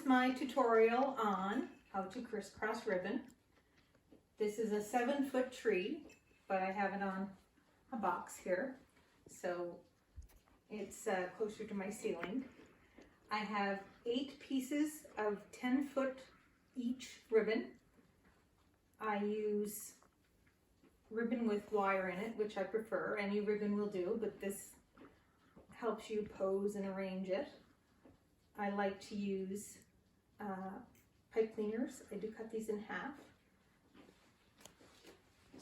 is my tutorial on how to crisscross ribbon. This is a 7-foot tree, but I have it on a box here, so it's closer to my ceiling. I have 8 pieces of 10-foot each ribbon. I use ribbon with wire in it, which I prefer. Any ribbon will do, but this helps you pose and arrange it. I like to use pipe cleaners. I do cut these in half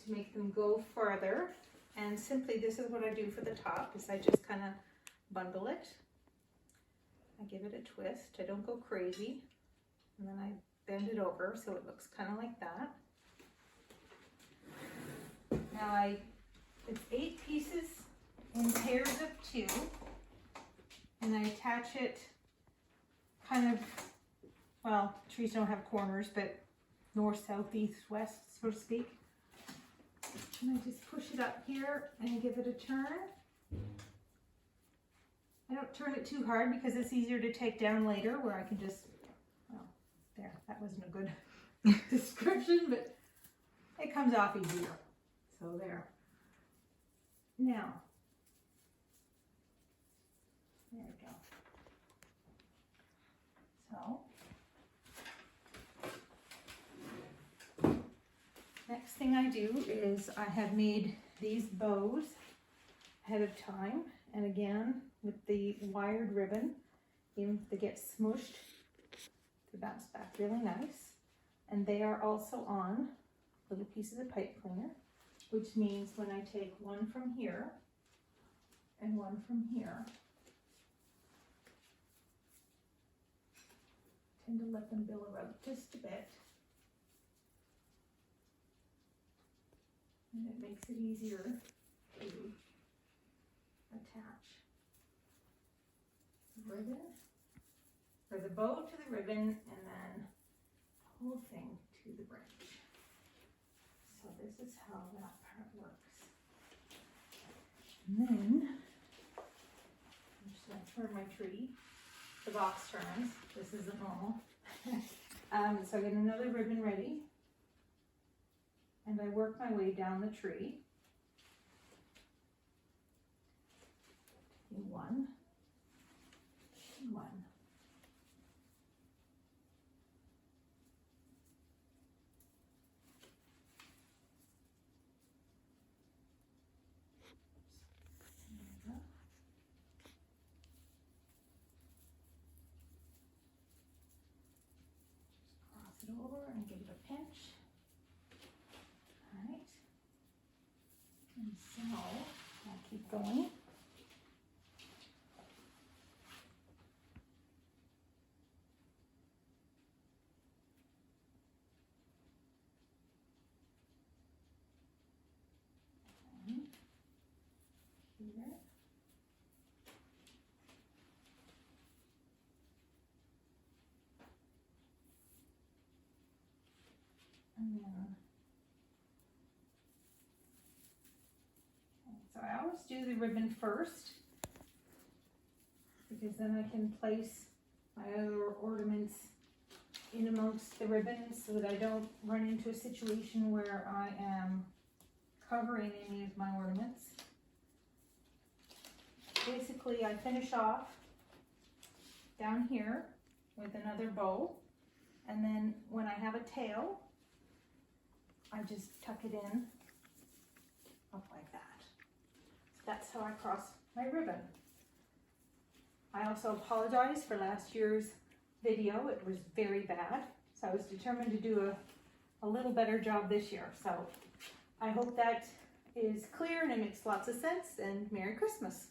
to make them go farther. And simply this is what I do for the top, is I just kind of bundle it. I give it a twist. I don't go crazy. And then I bend it over so it looks kind of like that. Now it's 8 pieces in pairs of 2, and I attach it kind of, well, trees don't have corners, but north, south, east, west, so to speak. And I just push it up here and give it a turn. I don't turn it too hard because it's easier to take down later, where I can just, well, there, that wasn't a good description, but it comes off easier. So there. Now, there we go. So, next thing I do is I have made these bows ahead of time, and again with the wired ribbon, even if they get smooshed, they bounce back really nice. And they are also on little pieces of pipe cleaner, which means when I take one from here and one from here, I tend to let them billow out just a bit. And it makes it easier to attach the ribbon, or the bow to the ribbon, and then the whole thing to the branch. So this is how that part works. And then, I'm just going to turn my tree. The box turns. This isn't normal. So I get another ribbon ready. And I work my way down the tree. One. Over and give it a pinch. All right. And so I'll keep going. And here. And then, so I always do the ribbon first, because then I can place my other ornaments in amongst the ribbons so that I don't run into a situation where I am covering any of my ornaments. Basically, I finish off down here with another bow, and then when I have a tail, I just tuck it in up like that. So that's how I cross my ribbon. I also apologize for last year's video. It was very bad. So I was determined to do a little better job this year. So I hope that is clear and it makes lots of sense, and Merry Christmas.